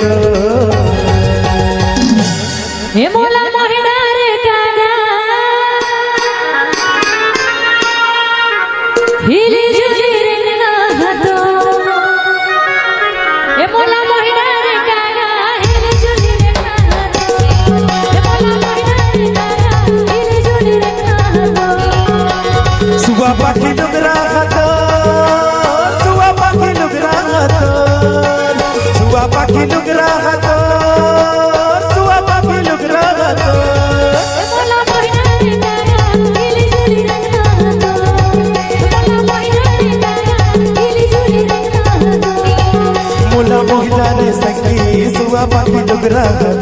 करो हे मोला महिनार काना हिली जुली रंगना हतो हे मोला महिनार काना हिली जुली रंगना हतो हे मोला महिनार काना हिली जुली रंगना हतो सुवा पाखी डुगरा हतो सुवा पाखी डुगरा हतो सुवा पाखी डुगरा हतो सुवा पाखी डुगरा हतो हे मोला महिनार काना हिली जुली रंगना हतो मोला महिनार काना हिली जुली रंगना हतो मोला महिला रे संगी सुवा पाखी डुगरा हतो